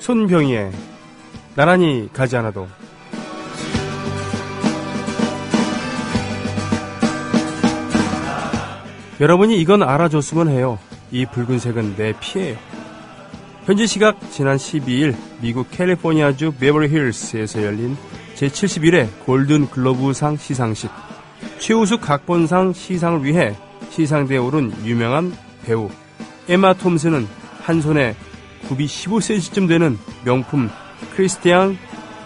손병희의 나란히 가지 않아도. 여러분이 이건 알아줬으면 해요. 이 붉은색은 내 피예요. 현지 시각 지난 12일 미국 캘리포니아주 베버리 힐스에서 열린 제71회 골든 글로브상 시상식. 최우수 각본상 시상을 위해 시상대에 오른 유명한 배우 에마 톰슨은 한 손에 굽이 15cm쯤 되는 명품 크리스티앙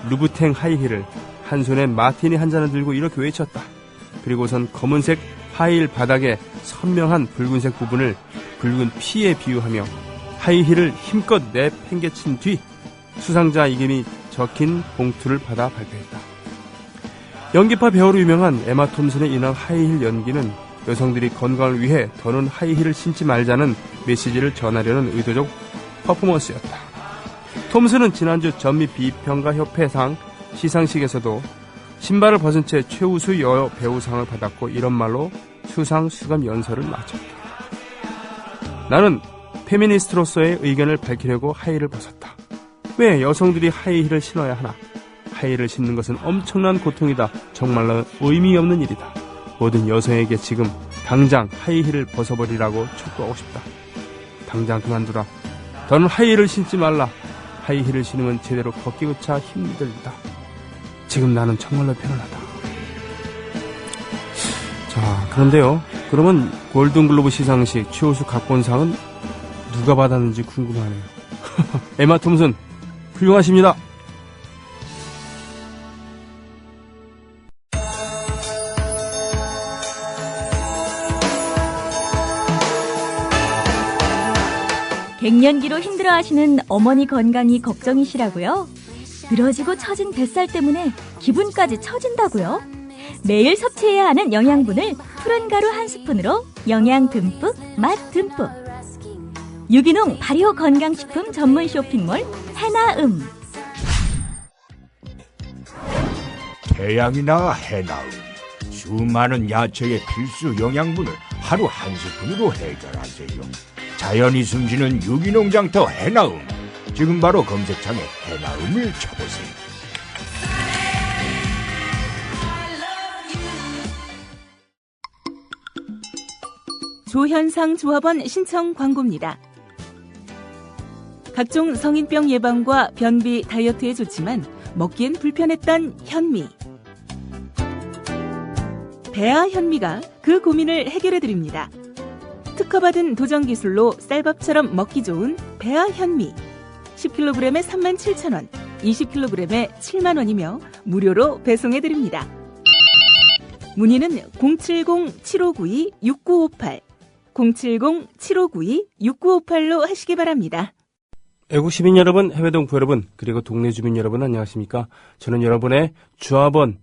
루부탱 하이힐을, 한 손에 마티니 한 잔을 들고 이렇게 외쳤다. 그리고선 검은색 하이힐 바닥에 선명한 붉은색 부분을 붉은 피에 비유하며 하이힐을 힘껏 내팽개친 뒤 수상자 이름이 적힌 봉투를 받아 발표했다. 연기파 배우로 유명한 에마 톰슨의 이날 하이힐 연기는 여성들이 건강을 위해 더는 하이힐을 신지 말자는 메시지를 전하려는 의도적 퍼포먼스였다. 톰슨은 지난주 전미 비평가협회상 시상식에서도 신발을 벗은 채 최우수 여여 배우상을 받았고 이런 말로 수상 수감 연설을 마쳤다. 나는 페미니스트로서의 의견을 밝히려고 하이힐을 벗었다. 왜 여성들이 하이힐을 신어야 하나? 하이힐을 신는 것은 엄청난 고통이다. 정말로 의미 없는 일이다. 모든 여성에게 지금 당장 하이힐을 벗어버리라고 촉구하고 싶다. 당장 그만두라. 더는 하이힐을 신지 말라. 하이힐을 신으면 제대로 걷기조차 힘들다. 지금 나는 정말로 편안하다. 자, 그런데요. 그러면 골든글로브 시상식 최우수 각본상은 누가 받았는지 궁금하네요. 에마 톰슨 훌륭하십니다. 갱년기로 힘들어하시는 어머니 건강이 걱정이시라고요? 늘어지고 처진 뱃살 때문에 기분까지 처진다고요? 매일 섭취해야 하는 영양분을 푸른 가루 한 스푼으로 영양 듬뿍, 맛 듬뿍. 유기농 발효 건강식품 전문 쇼핑몰 해나음. 태양이나 해나음. 수많은 야채의 필수 영양분을 하루 한 스푼으로 해결하세요. 자연이 숨쉬는 유기농 장터 해나음. 지금 바로 검색창에 해나음을 쳐보세요. 조현상 조합원 신청 광고입니다. 각종 성인병 예방과 변비, 다이어트에 좋지만 먹기엔 불편했던 현미. 배아 현미가 그 고민을 해결해드립니다. 특허받은 도전기술로 쌀밥처럼 먹기 좋은 배아 현미. 10kg에 37,000원, 20kg에 70,000원이며 무료로 배송해드립니다. 문의는 070-7592-6958, 070-7592-6958로 하시기 바랍니다. 애국 시민 여러분, 해외 동포 여러분, 그리고 동네 주민 여러분 안녕하십니까? 저는 여러분의 조합원,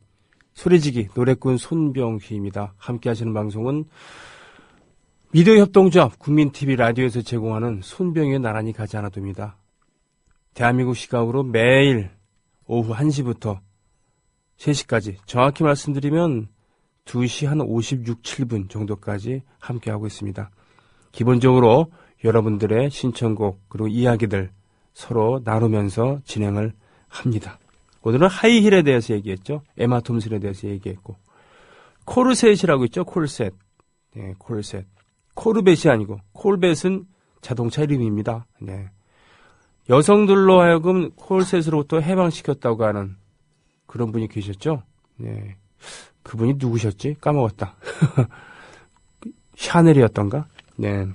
소리지기, 노래꾼 손병휘입니다. 함께 하시는 방송은 미디어 협동조합 국민TV 라디오에서 제공하는 손병휘의 나란히 가지 않아도입니다. 대한민국 시각으로 매일 오후 1시부터 3시까지, 정확히 말씀드리면 2시 한 56, 7분 정도까지 함께하고 있습니다. 기본적으로 여러분들의 신청곡 그리고 이야기들 서로 나누면서 진행을 합니다. 오늘은 하이힐에 대해서 얘기했죠. 에마 톰슨에 대해서 얘기했고, 코르셋이라고 있죠. 콜셋. 네, 콜셋. 코르벳이 아니고 콜벳은 자동차 이름입니다. 네. 여성들로 하여금 콜셋으로부터 해방시켰다고 하는 그런 분이 계셨죠. 네. 그분이 누구셨지? 까먹었다. 샤넬이었던가? 네.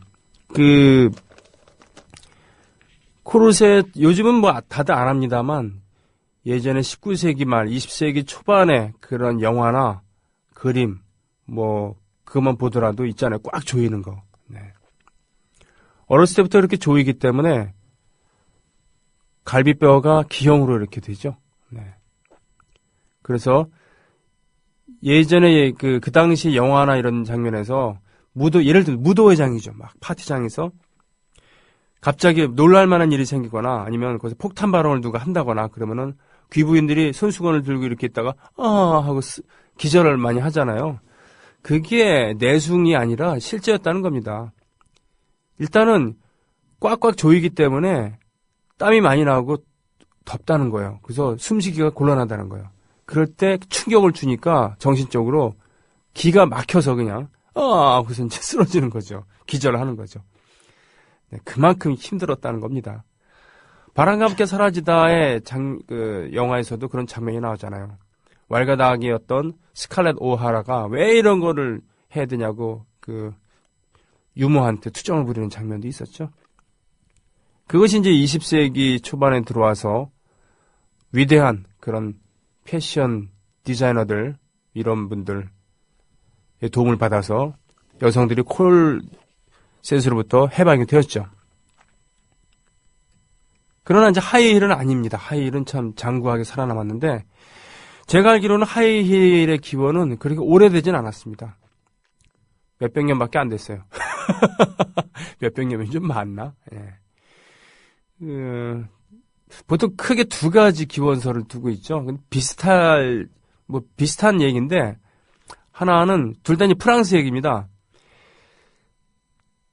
코르셋, 요즘은 뭐 다들 안 합니다만, 예전에 19세기 말, 20세기 초반에 그런 영화나 그림, 뭐, 그것만 보더라도 있잖아요. 꽉 조이는 거. 네. 어렸을 때부터 이렇게 조이기 때문에 갈비뼈가 기형으로 이렇게 되죠. 네. 그래서 예전에 그 당시 영화나 이런 장면에서 예를 들면 무도회장이죠. 막 파티장에서 갑자기 놀랄만한 일이 생기거나 아니면 거기서 폭탄 발언을 누가 한다거나 그러면은 귀부인들이 손수건을 들고 이렇게 있다가 하고 기절을 많이 하잖아요. 그게 내숭이 아니라 실제였다는 겁니다. 일단은 꽉꽉 조이기 때문에 땀이 많이 나오고 덥다는 거예요. 그래서 숨쉬기가 곤란하다는 거예요. 그럴 때 충격을 주니까 정신적으로 기가 막혀서 그냥 그래서 이제 쓰러지는 거죠. 기절하는 거죠. 네, 그만큼 힘들었다는 겁니다. 바람과 함께 사라지다의 영화에서도 그런 장면이 나오잖아요. 왈가닥이었던 스칼렛 오하라가 왜 이런 거를 해야 되냐고 유모한테 투정을 부리는 장면도 있었죠. 그것이 이제 20세기 초반에 들어와서 위대한 그런 패션 디자이너들, 이런 분들의 도움을 받아서 여성들이 콜셋으로부터 해방이 되었죠. 그러나 이제 하이힐은 아닙니다. 하이힐은 참 장구하게 살아남았는데, 제가 알기로는 하이힐의 기원은 그렇게 오래되진 않았습니다. 몇백 년밖에 안 됐어요. 몇백 년이면 좀 많나? 예. 보통 크게 두 가지 기원설을 두고 있죠. 비슷한 얘기인데, 하나는, 둘 다 프랑스 얘기입니다.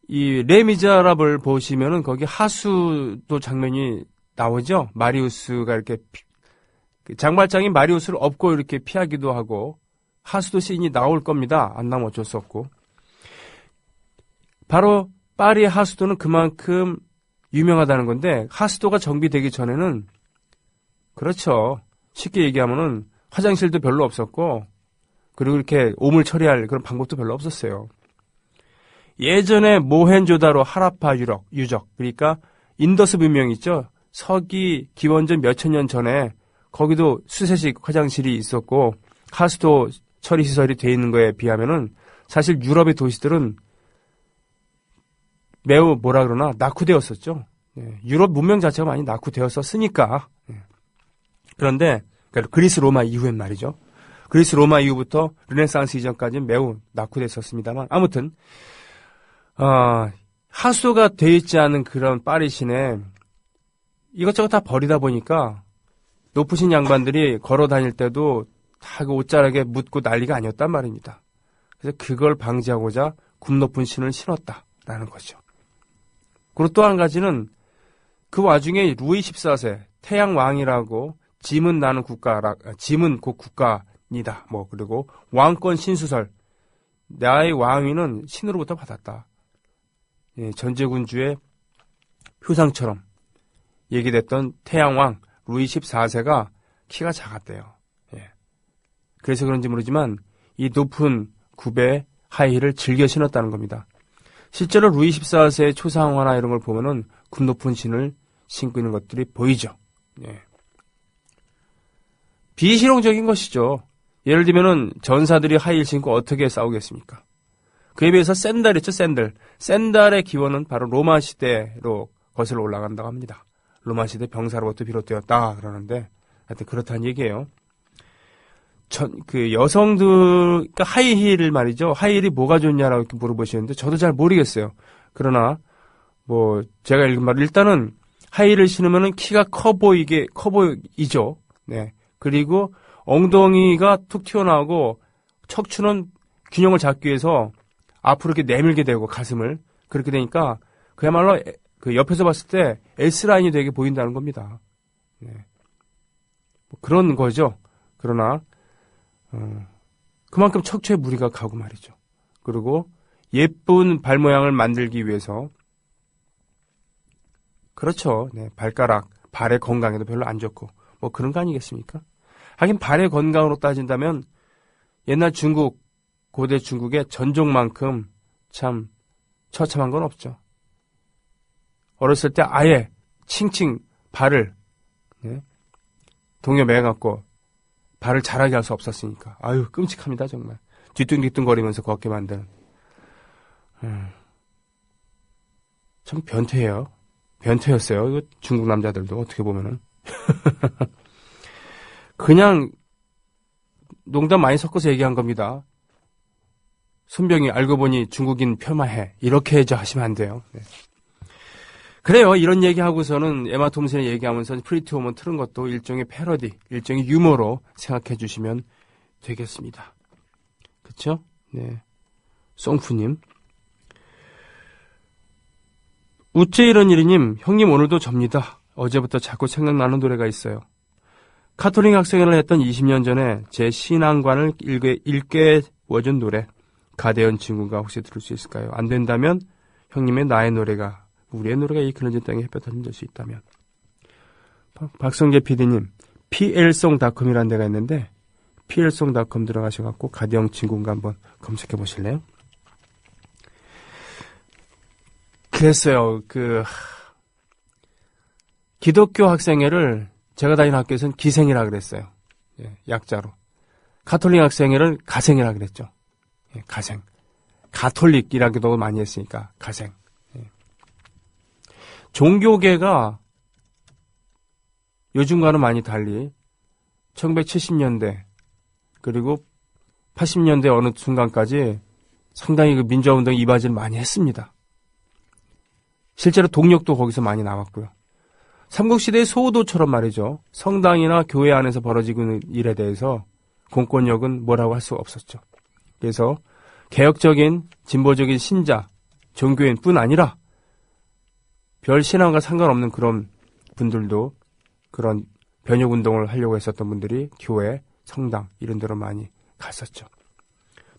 이 레미제라블을 보시면은 거기 하수도 장면이 나오죠. 마리우스가 이렇게 장발장이 마리우스를 업고 이렇게 피하기도 하고 하수도 씬이 나올 겁니다. 안 나오면 어쩔 수 없고. 바로 파리의 하수도는 그만큼 유명하다는 건데, 하수도가 정비되기 전에는 그렇죠. 쉽게 얘기하면은 화장실도 별로 없었고, 그리고 이렇게 오물 처리할 그런 방법도 별로 없었어요. 예전에 모헨조다로 하라파 유적, 그러니까 인더스 문명 있죠. 서기 기원전 몇천 년 전에 거기도 수세식 화장실이 있었고 하수도 처리 시설이 돼 있는 거에 비하면은 사실 유럽의 도시들은 매우 낙후되었었죠. 유럽 문명 자체가 많이 낙후되었었으니까. 그런데 그리스 로마 이후엔 말이죠. 그리스 로마 이후부터 르네상스 이전까지는 매우 낙후됐었습니다만, 아무튼 하수도가 되어 있지 않은 그런 파리 시내 이것저것 다 버리다 보니까 높으신 양반들이 걸어 다닐 때도 다 그 옷자락에 묻고 난리가 아니었단 말입니다. 그래서 그걸 방지하고자 굽 높은 신을 신었다라는 거죠. 그리고 또 한 가지는 그 와중에 루이 14세 태양 왕이라고 짐은 나는 짐은 곧 국가니다. 그리고 왕권 신수설, 나의 왕위는 신으로부터 받았다. 전제군주의 표상처럼 얘기됐던 태양왕 루이 14세가 키가 작았대요. 그래서 그런지 모르지만 이 높은 굽의 하이힐을 즐겨 신었다는 겁니다. 실제로 루이 14세의 초상화나 이런 걸 보면은 굽 높은 신을 신고 있는 것들이 보이죠. 비실용적인 것이죠. 예를 들면은 전사들이 하이힐 신고 어떻게 싸우겠습니까? 그에 비해서 샌들 있죠, 샌들. 샌들의 기원은 바로 로마 시대로 거슬러 올라간다고 합니다. 로마 시대 병사로부터 비롯되었다 그러는데, 하여튼 그렇다는 얘기예요. 여성들, 그러니까 하이힐을 말이죠. 하이힐이 뭐가 좋냐라고 이렇게 물어보시는데, 저도 잘 모르겠어요. 그러나, 제가 읽은 말, 일단은 하이힐을 신으면은 키가 커 보이죠. 네. 그리고 엉덩이가 툭 튀어나오고, 척추는 균형을 잡기 위해서 앞으로 이렇게 내밀게 되고, 가슴을. 그렇게 되니까, 그야말로 옆에서 봤을 때 S라인이 되게 보인다는 겁니다. 네. 그런 거죠. 그러나, 그만큼 척추에 무리가 가고 말이죠. 그리고 예쁜 발 모양을 만들기 위해서, 그렇죠. 네, 발의 건강에도 별로 안 좋고, 그런 거 아니겠습니까? 하긴 발의 건강으로 따진다면, 옛날 고대 중국의 전종만큼 참 처참한 건 없죠. 어렸을 때 아예 칭칭 발을 동여 매갖고 발을 자라게 할 수 없었으니까. 아유, 끔찍합니다, 정말. 뒤뚱뒤뚱거리면서 걷게 만드는. 참 변태예요. 변태였어요. 이거 중국 남자들도 어떻게 보면은. 그냥 농담 많이 섞어서 얘기한 겁니다. 손병이 알고 보니 중국인 폄하해. 이렇게 하시면 안 돼요. 네. 그래요. 이런 얘기하고서는 에마 톰슨의 얘기하면서 프리티 우먼 틀은 것도 일종의 패러디, 일종의 유머로 생각해 주시면 되겠습니다. 그쵸? 네. 송푸님. 우째 이런 일이님, 형님 오늘도 접니다. 어제부터 자꾸 생각나는 노래가 있어요. 카톨릭 학생회를 했던 20년 전에 제 신앙관을 일깨워준 노래. 가대현 친구가 혹시 들을 수 있을까요? 안 된다면 형님의 나의 노래가, 우리의 노래가 이 그늘진 땅에 햇볕 던질 수 있다면. 박성재 PD님, plsong.com이라는 데가 있는데 plsong.com 들어가셔갖고 가대현 친구인가 한번 검색해 보실래요? 그랬어요. 기독교 학생회를 제가 다니는 학교에서는 기생이라 그랬어요. 예, 약자로. 가톨릭 학생회를 가생이라 그랬죠. 예, 가생. 가톨릭이라기도 많이 했으니까 가생. 예. 종교계가 요즘과는 많이 달리 1970년대 그리고 80년대 어느 순간까지 상당히 그 민주화운동에 이바지를 많이 했습니다. 실제로 동력도 거기서 많이 나왔고요. 삼국시대의 소도처럼 말이죠. 성당이나 교회 안에서 벌어지고 있는 일에 대해서 공권력은 뭐라고 할 수가 없었죠. 그래서 개혁적인 진보적인 신자, 종교인뿐 아니라 별 신앙과 상관없는 그런 분들도 그런 변혁운동을 하려고 했었던 분들이 교회, 성당 이런 데로 많이 갔었죠.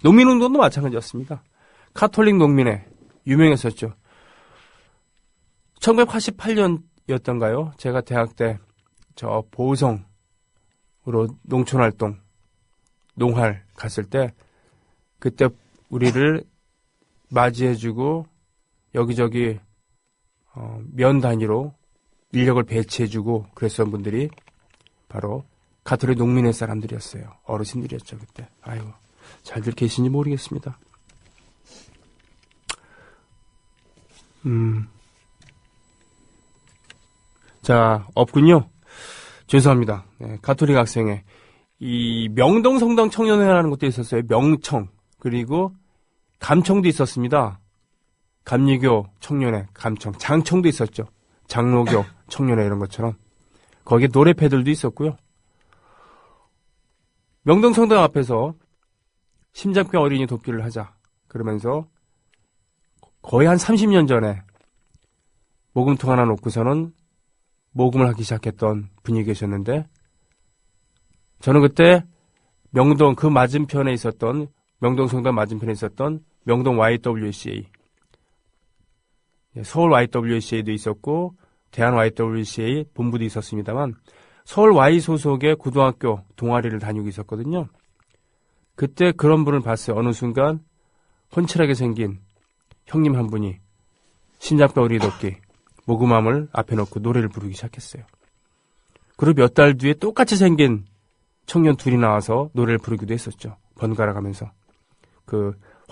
농민운동도 마찬가지였습니다. 카톨릭 농민회 유명했었죠. 1988년이었던가요? 제가 대학 때 저 보성으로 농촌활동, 농활 갔을 때 그때 우리를 맞이해주고 여기저기 면 단위로 인력을 배치해주고 그랬던 분들이 바로 가톨릭 농민회 사람들이었어요. 어르신들이었죠 그때. 아이고 잘들 계신지 모르겠습니다. 자, 없군요. 죄송합니다. 네, 가톨릭 학생회. 이 명동 성당 청년회라는 것도 있었어요. 명청. 그리고 감청도 있었습니다. 감리교 청년회, 감청. 장청도 있었죠. 장로교 청년회 이런 것처럼. 거기에 노래패들도 있었고요. 명동 성당 앞에서 심장병 어린이 돕기를 하자. 그러면서 거의 한 30년 전에 모금통 하나 놓고서는 모금을 하기 시작했던 분이 계셨는데 저는 그때 명동 그 맞은편에 있었던 명동 성당 맞은편에 있었던 명동 YWCA 서울 YWCA도 있었고 대한 YWCA 본부도 있었습니다만 서울 Y 소속의 고등학교 동아리를 다니고 있었거든요. 그때 그런 분을 봤어요. 어느 순간 훤칠하게 생긴 형님 한 분이 심장병 어린이 돕기 모금함을 앞에 놓고 노래를 부르기 시작했어요. 그리고 몇 달 뒤에 똑같이 생긴 청년 둘이 나와서 노래를 부르기도 했었죠. 번갈아 가면서.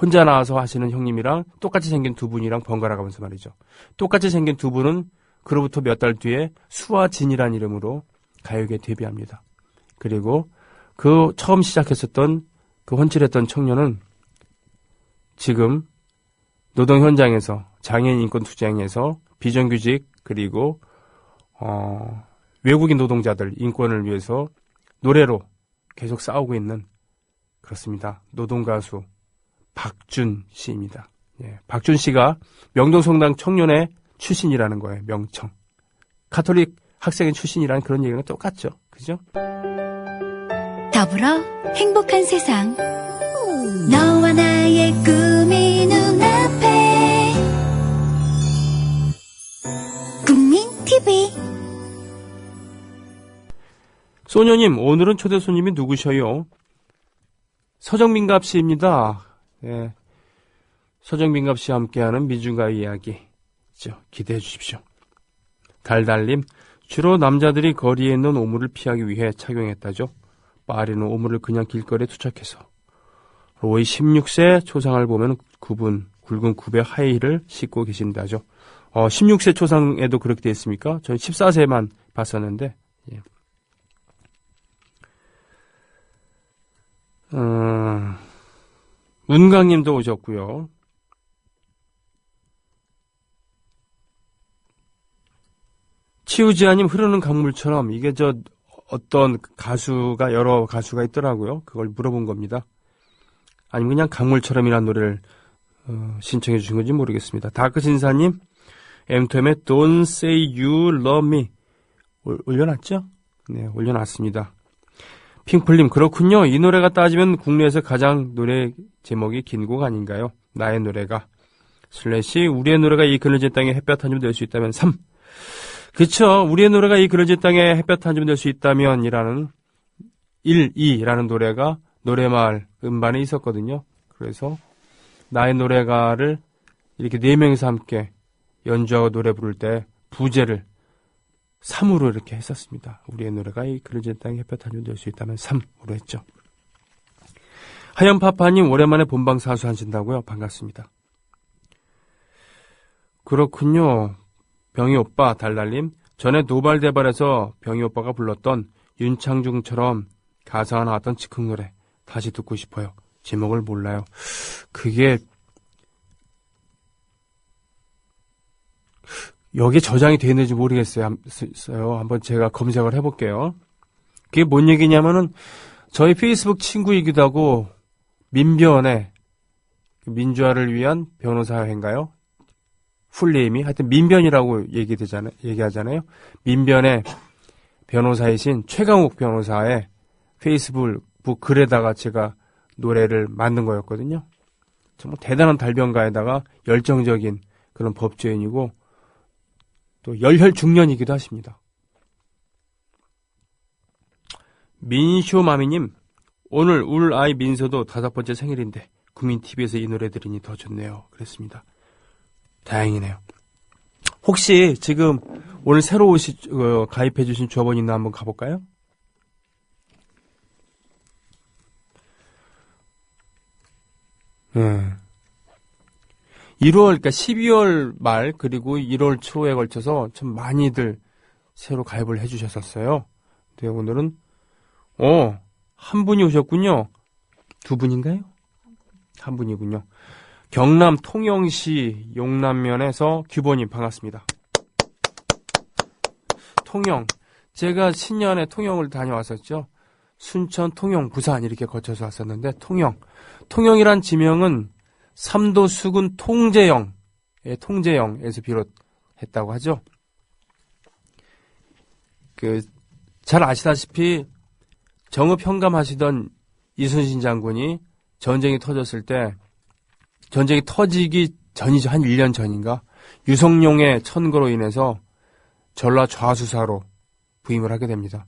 혼자 나와서 하시는 형님이랑 똑같이 생긴 두 분이랑 번갈아 가면서 말이죠. 똑같이 생긴 두 분은 그로부터 몇 달 뒤에 수아진이라는 이름으로 가요계에 데뷔합니다. 그리고 그 처음 시작했었던 그 훤칠했던 청년은 지금 노동 현장에서 장애인 인권 투쟁에서 비정규직 그리고 외국인 노동자들 인권을 위해서 노래로 계속 싸우고 있는 그렇습니다. 노동가수 박준 씨입니다. 예, 박준 씨가 명동성당 청년회 출신이라는 거예요. 명청. 가톨릭 학생회 출신이라는 그런 얘기는 똑같죠. 그죠? 더불어 행복한 세상 너와 나의 꿈이 눈앞에 국민TV 소녀님, 오늘은 초대 손님이 누구셔요? 서정민갑 씨입니다. 예, 서정민갑 씨와 함께하는 미중가의 이야기 기대해 주십시오. 달달님, 주로 남자들이 거리에 있는 오물을 피하기 위해 착용했다죠. 파리는 오물을 그냥 길거리에 투척해서 로이 16세 초상을 보면 굵은 굽의 하이힐을 신고 계신다죠. 16세 초상에도 그렇게 되어 있습니까? 저는 14세만 봤었는데 예. 문강님도 오셨고요. 치우지아님 흐르는 강물처럼 이게 어떤 가수가 여러 가수가 있더라고요. 그걸 물어본 겁니다. 아니면 그냥 강물처럼이라는 노래를 신청해 주신 건지 모르겠습니다. 다크신사님, 엠토엠의 Don't Say You Love Me 올려놨죠? 네, 올려놨습니다. 핑플님, 그렇군요. 이 노래가 따지면 국내에서 가장 노래 제목이 긴 곡 아닌가요? 나의 노래가. 슬래시, 우리의 노래가 이 그늘진 땅에 햇볕 한 점 될 수 있다면 3. 그쵸. 우리의 노래가 이 그늘진 땅에 햇볕 한 점 될 수 있다면 이라는 1, 2라는 노래가 노래마을 음반에 있었거든요. 그래서 나의 노래가를 이렇게 4명이서 함께 연주하고 노래 부를 때 부제를 3으로 이렇게 했었습니다. 우리의 노래가 이 그늘진 땅에 햇볕 한 점 될 수 있다면 3으로 했죠. 하얀파파님, 오랜만에 본방사수 하신다고요? 반갑습니다. 그렇군요. 병희 오빠, 달달님. 전에 노발대발에서 병희 오빠가 불렀던 윤창중처럼 가사가 나왔던 즉흥 노래 다시 듣고 싶어요. 제목을 몰라요. 그게 여기에 저장이 되어 있는지 모르겠어요. 한번 제가 검색을 해볼게요. 그게 뭔 얘기냐면은 저희 페이스북 친구이기도 하고 민변의 민주화를 위한 변호사회인가요? 풀네임이 하여튼 민변이라고 얘기하잖아요. 민변의 변호사이신 최강욱 변호사의 페이스북 글에다가 제가 노래를 만든 거였거든요. 정말 대단한 달변가에다가 열정적인 그런 법조인이고 또 열혈중년이기도 하십니다. 민쇼마미님, 오늘 울 아이 민서도 5번째 생일인데 국민TV에서 이 노래 들으니 더 좋네요. 그랬습니다. 다행이네요. 혹시 지금 오늘 새로 가입해주신 조합원 있나 한번 가볼까요? 네. 1월, 그러니까 12월 말 그리고 1월 초에 걸쳐서 참 많이들 새로 가입을 해주셨었어요. 네, 오늘은 한 분이 오셨군요. 2분인가요? 한 분이군요. 경남 통영시 용남면에서 규보님 반갑습니다. 통영, 제가 신년에 통영을 다녀왔었죠. 순천, 통영, 부산 이렇게 거쳐서 왔었는데 통영이란 지명은 삼도 수군 통제영에서 비롯했다고 하죠. 잘 아시다시피 정읍 현감하시던 이순신 장군이 전쟁이 터졌을 때 전쟁이 터지기 전이죠. 한 1년 전인가. 유성룡의 천거로 인해서 전라 좌수사로 부임을 하게 됩니다.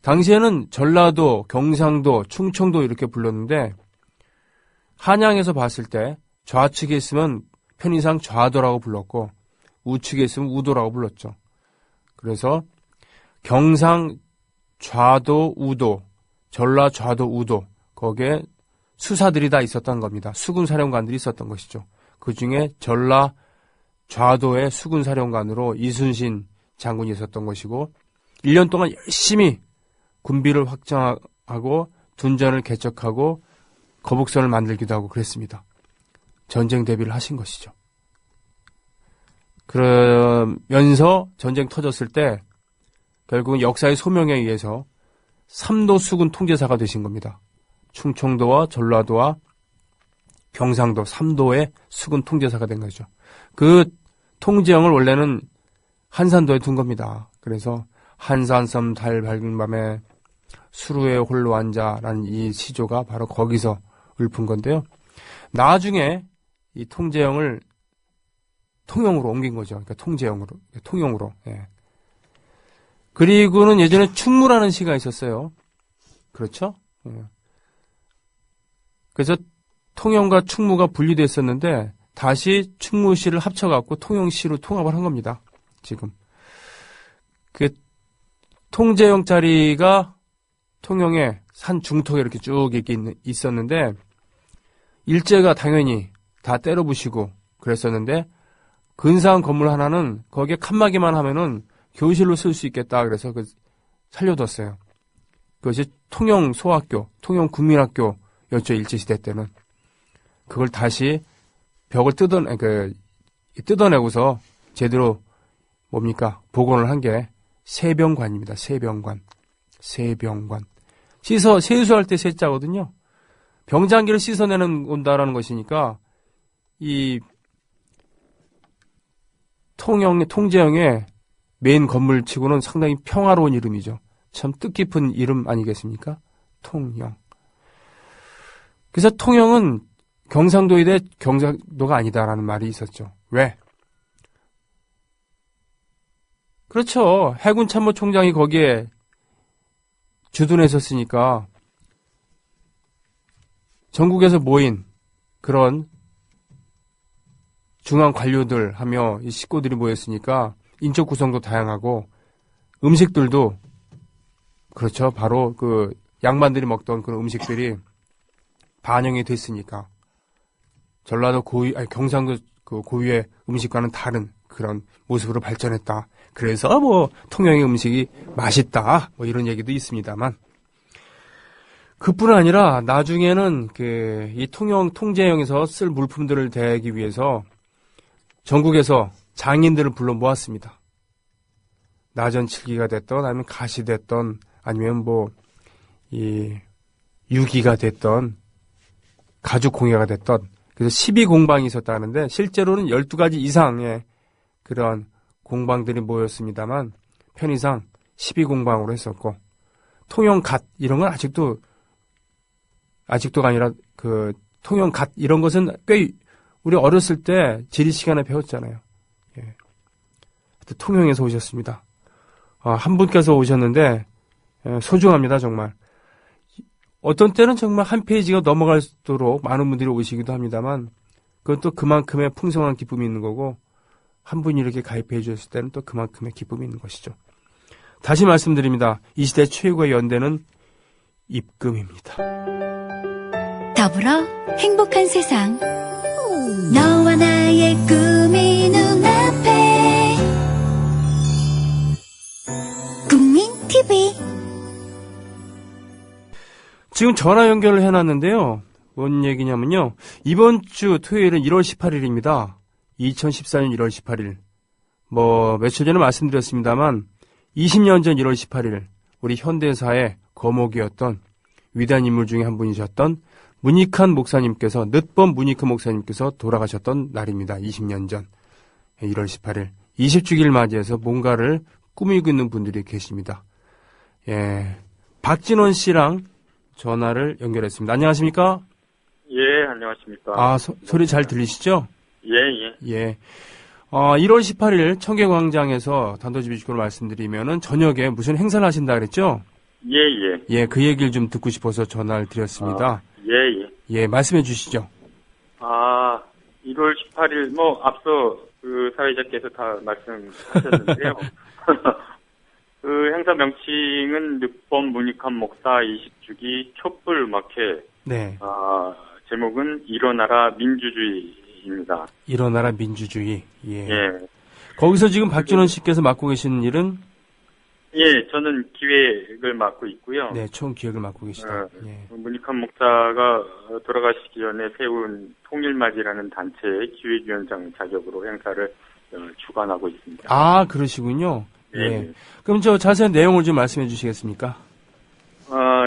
당시에는 전라도, 경상도, 충청도 이렇게 불렀는데 한양에서 봤을 때 좌측에 있으면 편의상 좌도라고 불렀고 우측에 있으면 우도라고 불렀죠. 그래서 경상 좌도, 우도, 전라 좌도, 우도 거기에 수사들이 다 있었던 겁니다. 수군사령관들이 있었던 것이죠. 그중에 전라 좌도의 수군사령관으로 이순신 장군이 있었던 것이고 1년 동안 열심히 군비를 확장하고 둔전을 개척하고 거북선을 만들기도 하고 그랬습니다. 전쟁 대비를 하신 것이죠. 그러면서 전쟁 터졌을 때 결국은 역사의 소명에 의해서 삼도 수군 통제사가 되신 겁니다. 충청도와 전라도와 경상도 3도의 수군 통제사가 된 거죠. 그 통제형을 원래는 한산도에 둔 겁니다. 그래서 한산섬 달 밝은 밤에 수루에 홀로 앉아라는 이 시조가 바로 거기서 읊은 건데요. 나중에 이 통제형을 통영으로 옮긴 거죠. 그러니까 통영으로. 예. 그리고는 예전에 충무라는 시가 있었어요. 그렇죠? 예. 그래서 통영과 충무가 분리됐었는데 다시 충무시를 합쳐갖고 통영시로 통합을 한 겁니다. 지금. 그 통제형 자리가 통영의 산 중턱에 이렇게 쭉 있었는데 일제가 당연히 다 때려부시고 그랬었는데 근사한 건물 하나는 거기에 칸막이만 하면은 교실로 쓸 수 있겠다 그래서 살려뒀어요. 그것이 통영 소학교, 통영 국민학교였죠. 일제시대 때는. 그걸 다시 벽을 뜯어내고서 제대로 복원을 한 게 세병관입니다. 세병관. 세수할 때 세자거든요. 병장기를 씻어내는 것이니까 이 통제형에 메인 건물치고는 상당히 평화로운 이름이죠. 참 뜻깊은 이름 아니겠습니까? 통영. 그래서 통영은 경상도에 대해 경상도가 아니다라는 말이 있었죠. 왜? 그렇죠. 해군 참모총장이 거기에 주둔했었으니까 전국에서 모인 그런 중앙 관료들 하며 이 식구들이 모였으니까 인적 구성도 다양하고 음식들도 그렇죠. 바로 그 양반들이 먹던 그런 음식들이 반영이 됐으니까 전라도 고유, 아니 경상도 그 고유의 음식과는 다른 그런 모습으로 발전했다. 그래서 뭐 통영의 음식이 맛있다. 뭐 이런 얘기도 있습니다만 그뿐 아니라 나중에는 그 이 통영 통제형에서 쓸 물품들을 대기 위해서 전국에서 장인들을 불러 모았습니다. 나전칠기가 됐던 아니면 가시 됐던 아니면 뭐 이 유기가 됐던 가죽 공예가 됐던 그래서 12공방이 있었다는데 실제로는 12가지 이상의 그런 공방들이 모였습니다만 편의상 12공방으로 했었고 통영갓 이런 건 아직도가 아니라 그 통영갓 이런 것은 꽤 우리 어렸을 때 지리 시간에 배웠잖아요. 예. 통영에서 오셨습니다. 한 분께서 오셨는데 소중합니다 정말. 어떤 때는 정말 한 페이지가 넘어갈수록 많은 분들이 오시기도 합니다만 그것도 그만큼의 풍성한 기쁨이 있는 거고 한 분이 이렇게 가입해 주셨을 때는 또 그만큼의 기쁨이 있는 것이죠. 다시 말씀드립니다. 이 시대 최고의 연대는 입금입니다. 더불어 행복한 세상 너와 나의 꿈이 눈앞에 국민 TV 지금 전화 연결을 해놨는데요. 뭔 얘기냐면요. 이번 주 토요일은 1월 18일입니다. 2014년 1월 18일. 뭐 며칠 전에 말씀드렸습니다만 20년 전 1월 18일 우리 현대사의 거목이었던 위대한 인물 중에 한 분이셨던 문익환 목사님께서 늦범 문익환 목사님께서 돌아가셨던 날입니다. 20년 전 1월 18일 20주기를 맞이해서 뭔가를 꾸미고 있는 분들이 계십니다. 예, 박진원 씨랑 전화를 연결했습니다. 안녕하십니까? 예, 안녕하십니까? 소리 잘 들리시죠? 예. 예. 1월 18일 청계광장에서 단도직입적으로 말씀드리면은 저녁에 무슨 행사를 하신다 그랬죠? 예. 예, 그 얘기를 좀 듣고 싶어서 전화를 드렸습니다. 예. 예, 말씀해 주시죠. 1월 18일, 앞서 그 사회자께서 다 말씀하셨는데요. 그 행사 명칭은 늦범 문익환 목사 20주기 촛불 마켓. 네. 제목은 일어나라 민주주의입니다. 일어나라 민주주의. 예. 예. 거기서 지금 박진원 씨께서 맡고 계신 일은? 예, 저는 기획을 맡고 있고요. 네, 총 기획을 맡고 계시다. 예. 문익환 목사가 돌아가시기 전에 세운 통일맞이라는 단체의 기획위원장 자격으로 행사를 주관하고 있습니다. 그러시군요. 예. 예. 그럼 저 자세한 내용을 좀 말씀해 주시겠습니까?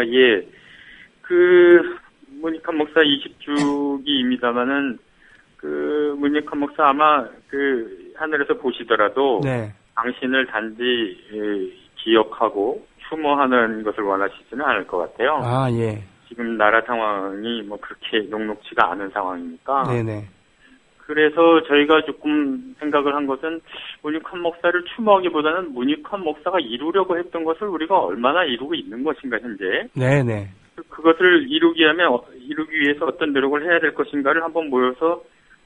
예. 그 문익환 목사 20주기입니다만은 그 문익환 목사 아마 그 하늘에서 보시더라도 네. 당신을 단지 기억하고 추모하는 것을 원하시지는 않을 것 같아요. 예. 지금 나라 상황이 그렇게 녹록지가 않은 상황이니까. 네네. 그래서 저희가 조금 생각을 한 것은 문익환 목사를 추모하기보다는 문익환 목사가 이루려고 했던 것을 우리가 얼마나 이루고 있는 것인가 현재. 네네. 그것을 이루기 위해서 어떤 노력을 해야 될 것인가를 한번 모여서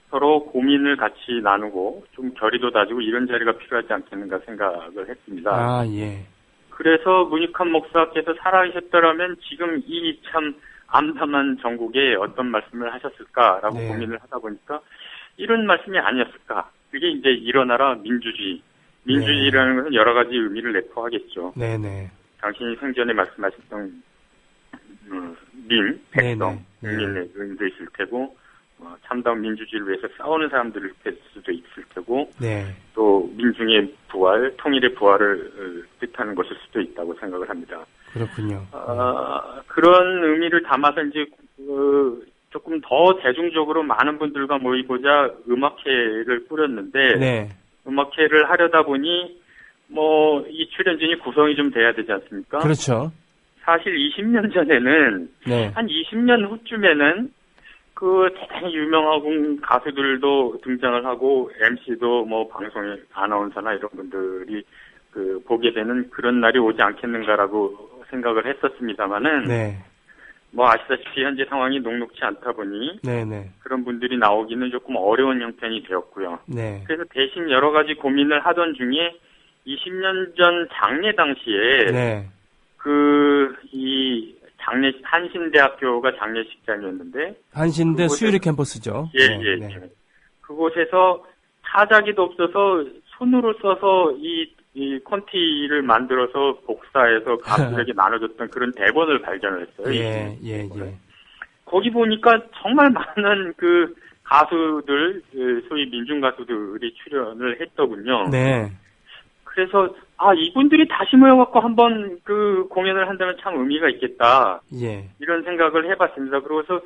서로 고민을 같이 나누고 좀 결의도 다지고 이런 자리가 필요하지 않겠는가 생각을 했습니다. 예. 그래서 문익환 목사께서 살아계셨더라면 지금 이 참 암담한 전국에 어떤 말씀을 하셨을까라고 네. 고민을 하다 보니까 이런 말씀이 아니었을까. 그게 이제 일어나라 민주주의. 민주주의라는 것은 여러 가지 의미를 내포하겠죠. 네네. 당신이 생전에 말씀하셨던 백성, 국민의 의미도 있을 테고 참다운 민주주의를 위해서 싸우는 사람들일 수도 있을 테고 네. 또 민중의 부활, 통일의 부활을 뜻하는 것일 수도 있다고 생각을 합니다. 그렇군요. 그런 의미를 담아서 이제 조금 더 대중적으로 많은 분들과 모이고자 음악회를 꾸렸는데 네. 음악회를 하려다 보니 이 출연진이 구성이 좀 돼야 되지 않습니까? 그렇죠. 사실 20년 전에는, 네. 한 20년 후쯤에는, 대단히 유명한 가수들도 등장을 하고, MC도 방송에 아나운서나 이런 분들이, 보게 되는 그런 날이 오지 않겠는가라고 생각을 했었습니다만은, 네. 아시다시피 현재 상황이 녹록치 않다 보니, 네네. 그런 분들이 나오기는 조금 어려운 형편이 되었고요. 네. 그래서 대신 여러 가지 고민을 하던 중에 20년 전 장례 당시에 네. 한신대학교가 장례식장이었는데 한신대 수유리 캠퍼스죠. 예. 네. 그곳에서 타자기도 없어서 손으로 써서 이 콘티를 만들어서 복사해서 가수들에게 나눠줬던 그런 대본을 발견을 했어요. 예. 거기 보니까 정말 많은 가수들, 소위 민중 가수들이 출연을 했더군요. 네. 그래서 이분들이 다시 모여갖고 한번 공연을 한다면 참 의미가 있겠다. 예. 이런 생각을 해봤습니다. 그래서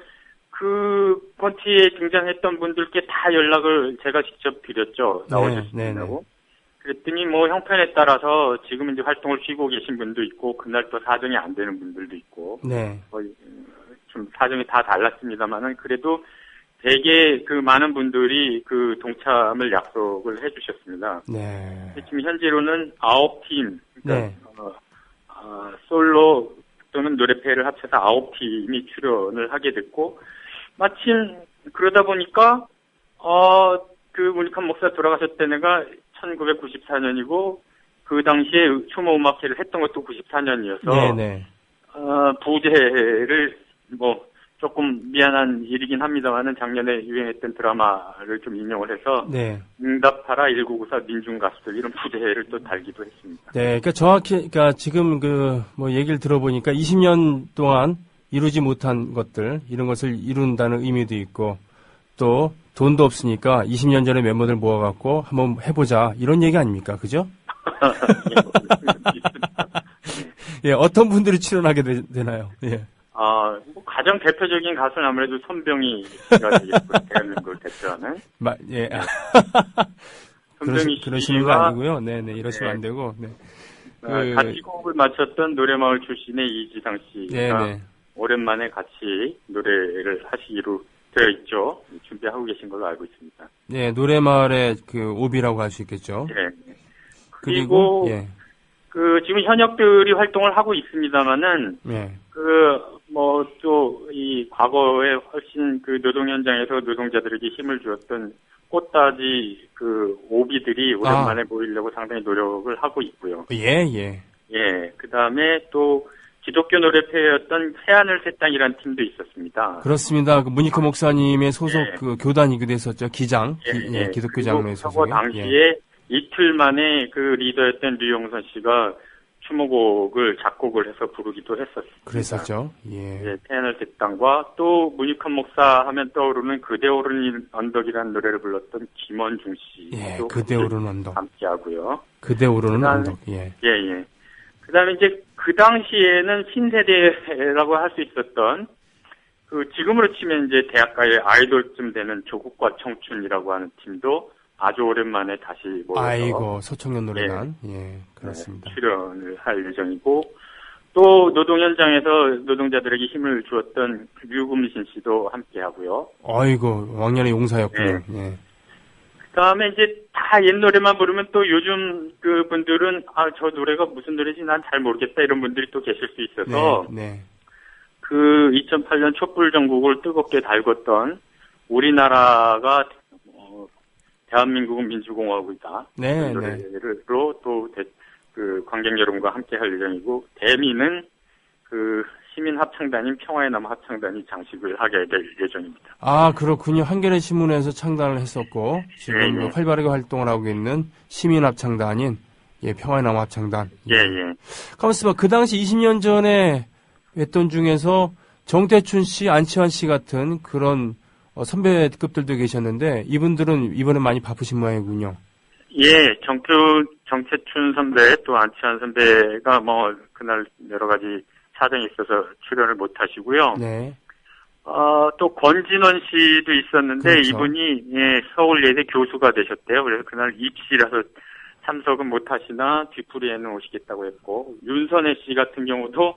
콘티에 등장했던 분들께 다 연락을 제가 직접 드렸죠. 나오셨냐고. 그랬더니 형편에 따라서 지금 이제 활동을 쉬고 계신 분도 있고 그날 또 사정이 안 되는 분들도 있고. 네. 좀 사정이 다 달랐습니다만은 그래도 되게 많은 분들이 동참을 약속을 해주셨습니다. 네. 지금 현재로는 9팀, 네. 솔로 또는 노래패를 합쳐서 9팀이 출연을 하게 됐고, 마침 그러다 보니까, 문익환 목사 돌아가셨던 해가 1994년이고, 그 당시에 추모음악회를 했던 것도 94년이어서, 네네. 부제를 조금 미안한 일이긴 합니다만은 작년에 유행했던 드라마를 좀 인용을 해서 네. 응답하라 1994 민중 가수들 이런 부제를 또 달기도 했습니다. 네, 그러니까 정확히 지금 얘기를 들어보니까 20년 동안 이루지 못한 것들 이런 것을 이룬다는 의미도 있고 또 돈도 없으니까 20년 전에 멤버들 모아갖고 한번 해보자 이런 얘기 아닙니까, 그죠? 예, 어떤 분들이 출연하게 되나요? 예. 가장 대표적인 가수는 아무래도 손병희가 되겠고, 대한민국을 대표하는. 예. 손병희 그러시는 거 아니고요. 네네, 이러시면 안 되고, 네. 같이 호흡을 맞췄던 노래마을 출신의 이지상 씨가 네네. 오랜만에 같이 노래를 하시기로 되어 있죠. 준비하고 계신 걸로 알고 있습니다. 네, 노래마을의 오비라고 할 수 있겠죠. 네. 그리고, 예. 지금 현역들이 활동을 하고 있습니다만은, 네. 과거에 훨씬 노동 현장에서 노동자들에게 힘을 주었던 꽃다지 오비들이 오랜만에 모이려고 상당히 노력을 하고 있고요. 예. 그 다음에 또 기독교 노래패였던 새하늘 새 땅이라는 팀도 있었습니다. 그렇습니다. 문익환 목사님의 소속 교단이기도 했었죠. 기장. 기독교 장로에서. 그 당시에 이틀 만에 리더였던 류영선 씨가 추모곡을 작곡을 해서 부르기도 했었습니다. 그랬었죠. 예. 태어날 새 땅과 또 문익환 목사 하면 떠오르는 그대 오르는 언덕이라는 노래를 불렀던 김원중 씨. 예, 그대 오르는 언덕. 함께하고요. 그대 오르는 언덕. 예. 그다음에 이제 그 당시에는 신세대라고 할 수 있었던 지금으로 치면 이제 대학가의 아이돌쯤 되는 조국과 청춘이라고 하는 팀도 아주 오랜만에 다시 모여서 서청년 노래단. 그렇습니다. 출연을 할 예정이고 또 노동 현장에서 노동자들에게 힘을 주었던 류금신 씨도 함께 하고요. 왕년의 용사였군요. 그다음에 이제 다 옛 노래만 부르면 또 요즘 분들은 저 노래가 무슨 노래지 난 잘 모르겠다 이런 분들이 또 계실 수 있어서 2008년 촛불 전국을 뜨겁게 달궜던 우리나라가 대한민국은 민주공화국이다. 노래로 또 관객 여러분과 함께 할 예정이고 대미는 시민합창단인 평화의 나무 합창단이 장식을 하게 될 예정입니다. 그렇군요. 한겨레 신문에서 창단을 했었고 지금 활발하게 활동을 하고 있는 시민합창단인 평화의 나무 합창단. 가만있어 봐. 그 당시 20년 전에 했던 중에서 정태춘 씨, 안치환 씨 같은 그런 선배급들도 계셨는데 이분들은 이번에 많이 바쁘신 모양이군요. 정태춘 선배 또 안치환 선배가 그날 여러 가지 사정이 있어서 출연을 못 하시고요. 또 권진원 씨도 있었는데 이분이 서울예대 교수가 되셨대요. 그래서 그날 입시라서 참석은 못하시나 뒤풀이에는 오시겠다고 했고, 윤선혜 씨 같은 경우도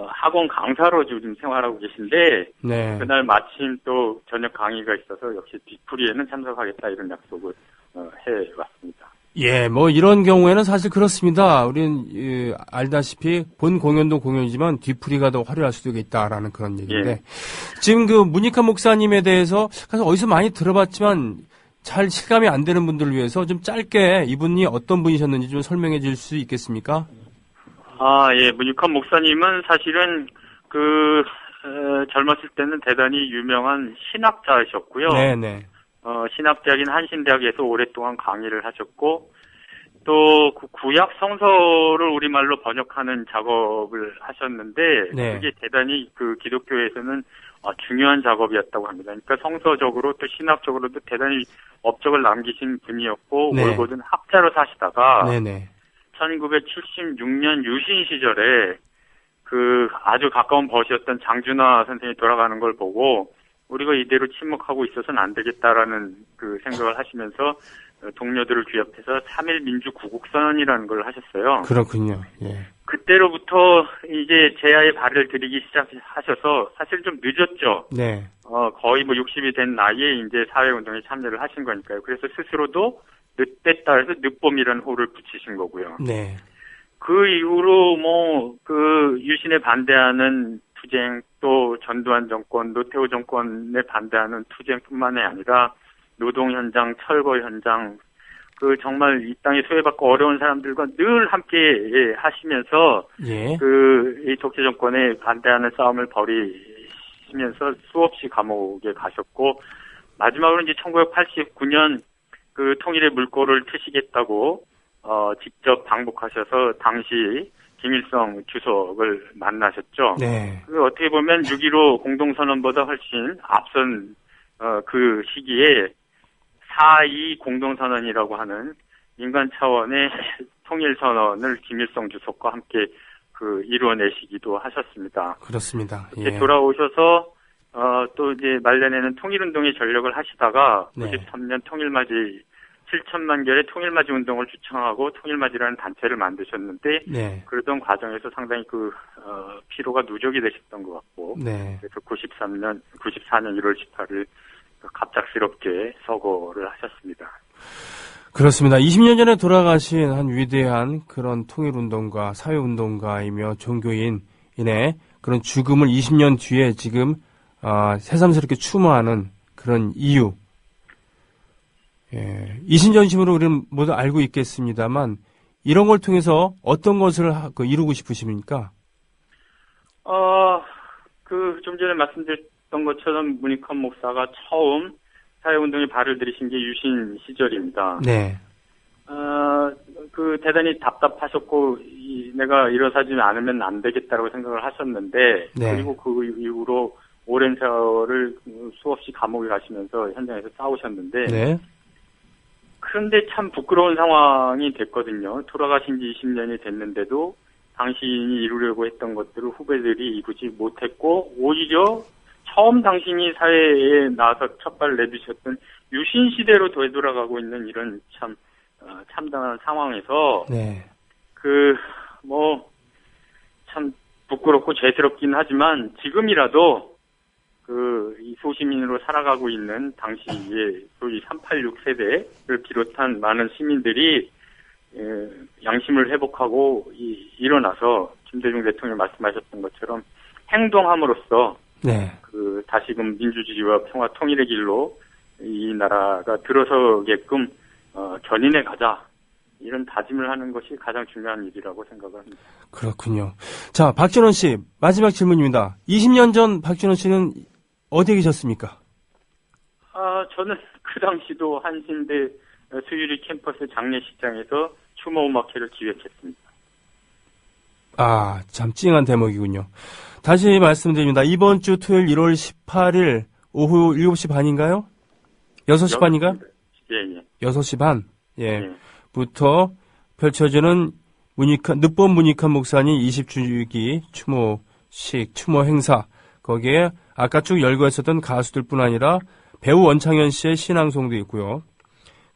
학원 강사로 지금 생활하고 계신데 네. 그날 마침 또 저녁 강의가 있어서 역시 뒤풀이에는 참석하겠다 이런 약속을 해왔습니다. 예, 뭐 이런 경우에는 사실 그렇습니다. 우리는 알다시피 본 공연도 공연이지만 뒤풀이가 더 화려할 수도 있다라는 그런 얘기인데 예. 지금 그 문익환 목사님에 대해서 사실 어디서 많이 들어봤지만 잘 실감이 안 되는 분들을 위해서 좀 짧게 이분이 어떤 분이셨는지 좀 설명해 줄 수 있겠습니까? 예, 문익환 목사님은 사실은 젊었을 때는 대단히 유명한 신학자이셨고요. 네네. 신학대학인 한신대학에서 오랫동안 강의를 하셨고, 또 그 구약 성서를 우리말로 번역하는 작업을 하셨는데, 네. 그게 대단히 그 기독교에서는 중요한 작업이었다고 합니다. 그러니까 성서적으로 또 신학적으로도 대단히 업적을 남기신 분이었고, 네. 올고든 학자로 사시다가, 네네. 1976년 유신 시절에 아주 가까운 벗이었던 장준하 선생님이 돌아가는 걸 보고 우리가 이대로 침묵하고 있어서는 안 되겠다라는 생각을 하시면서 동료들을 규합해서 3.1 민주구국선언이라는 걸 하셨어요. 그렇군요. 예. 그때로부터 이제 제야의 발을 들이기 시작하셔서 사실 좀 늦었죠. 네. 거의 60이 된 나이에 이제 사회운동에 참여를 하신 거니까요. 그래서 스스로도 늦됐다 해서 늦봄이라는 호를 붙이신 거고요. 네. 그 이후로 유신에 반대하는 투쟁, 또 전두환 정권, 노태우 정권에 반대하는 투쟁뿐만이 아니라 노동 현장, 철거 현장, 정말 이 땅에 소외받고 어려운 사람들과 늘 함께 하시면서 예. 이 독재 정권에 반대하는 싸움을 벌이시면서 수없이 감옥에 가셨고 마지막으로 이제 1989년 통일의 물꼬를 트시겠다고 직접 방북하셔서 당시 김일성 주석을 만나셨죠. 네. 어떻게 보면 6.15 공동선언보다 훨씬 앞선 그 시기에 4.2 공동선언이라고 하는 인간 차원의 통일선언을 김일성 주석과 함께 이루어내시기도 하셨습니다. 그렇습니다. 이제 예. 돌아오셔서 또 이제 말년에는 통일운동에 전력을 하시다가 네. 93년 통일맞이 7천만 결의 통일맞이 운동을 주창하고 통일맞이라는 단체를 만드셨는데 네. 그러던 과정에서 상당히 피로가 누적이 되셨던 것 같고 네. 그래서 94년 1월 18일 갑작스럽게 서거를 하셨습니다. 그렇습니다. 20년 전에 돌아가신 한 위대한 그런 통일운동가, 사회운동가이며 종교인의 그런 죽음을 20년 뒤에 지금 새삼스럽게 추모하는 그런 이유. 예, 이신전심으로 우리는 모두 알고 있겠습니다만 이런 걸 통해서 어떤 것을 이루고 싶으십니까? 좀 전에 말씀드렸던 것처럼 문익환 목사가 처음 사회운동에 발을 들이신 게 유신 시절입니다. 네. 대단히 답답하셨고, 내가 일어서지 않으면 안 되겠다고 생각을 하셨는데, 네. 그리고 그 이후로 오랜 세월을 수없이 감옥에 가시면서 현장에서 싸우셨는데, 네. 그런데 참 부끄러운 상황이 됐거든요. 돌아가신 지 20년이 됐는데도 당신이 이루려고 했던 것들을 후배들이 이루지 못했고, 오히려 처음 당신이 사회에 나와서 첫발을 내디셨던 유신 시대로 되돌아가고 있는 이런 참 참담한 상황에서 네. 참 부끄럽고 죄스럽긴 하지만 지금이라도 이 소시민으로 살아가고 있는 당시에 소위 386 세대를 비롯한 많은 시민들이 양심을 회복하고 일어나서 김대중 대통령이 말씀하셨던 것처럼 행동함으로써 네. 다시금 민주주의와 평화 통일의 길로 이 나라가 들어서게끔 견인해 가자. 이런 다짐을 하는 것이 가장 중요한 일이라고 생각을 합니다. 그렇군요. 자, 박준원 씨, 마지막 질문입니다. 20년 전 박준원 씨는 어디에 계셨습니까? 저는 그 당시도 한신대 수유리 캠퍼스 장례식장에서 추모 음악회를 기획했습니다. 참 찡한 대목이군요. 다시 말씀드립니다. 이번 주 토요일 1월 18일 오후 7시 반인가요? 6시 반인가? 예. 6시 반. 예. 예. 부터 펼쳐지는 늦봄 문익환 목사님 20주기 추모 행사. 거기에 아까 쭉 열거했었던 가수들뿐 아니라 배우 원창현 씨의 신앙송도 있고요.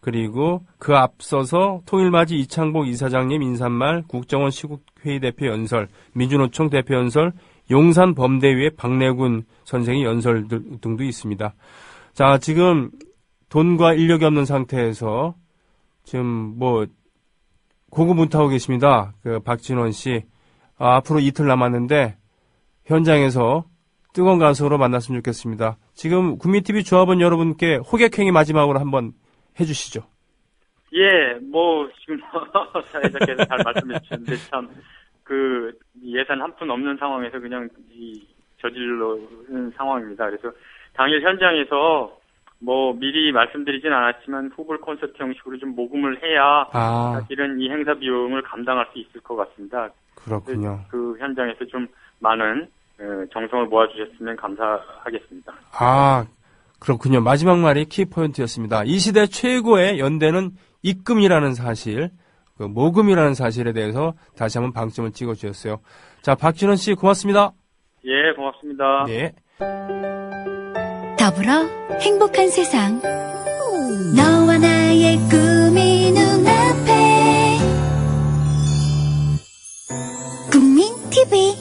그리고 그 앞서서 통일맞이 이창복 이사장님 인사말, 국정원 시국회의 대표 연설, 민주노총 대표 연설, 용산 범대위의 박래군 선생의 연설 등도 있습니다. 자, 지금 돈과 인력이 없는 상태에서 지금 고군분투하고 계십니다. 그 박진원 씨. 앞으로 이틀 남았는데 현장에서 뜨거운 가수로 만났으면 좋겠습니다. 지금 국민TV 조합원 여러분께 호객행위 마지막으로 한번 해주시죠. 예, 지금 사회자께서 잘 말씀해 주셨는데 참 예산 한 푼 없는 상황에서 그냥 저지르는 상황입니다. 그래서 당일 현장에서 미리 말씀드리진 않았지만 후불 콘서트 형식으로 좀 모금을 해야 사실은 이 행사 비용을 감당할 수 있을 것 같습니다. 그렇군요. 그 현장에서 좀 많은 정성을 모아주셨으면 감사하겠습니다. 그렇군요. 마지막 말이 키포인트였습니다. 이 시대 최고의 연대는 입금이라는 사실, 모금이라는 사실에 대해서 다시 한번 방점을 찍어주셨어요. 자, 박진원 씨 고맙습니다. 예, 고맙습니다. 네. 더불어 행복한 세상. 너와 나의 꿈이 눈앞에. 국민TV.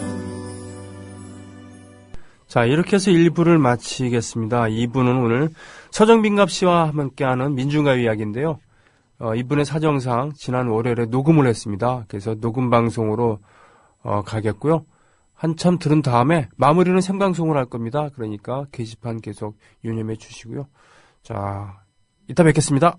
자, 이렇게 해서 1부를 마치겠습니다. 2부는 오늘 서정빈갑 씨와 함께하는 민중가요 이야기인데요. 이분의 사정상 지난 월요일에 녹음을 했습니다. 그래서 녹음 방송으로 가겠고요. 한참 들은 다음에 마무리는 생방송을 할 겁니다. 그러니까 게시판 계속 유념해 주시고요. 자, 이따 뵙겠습니다.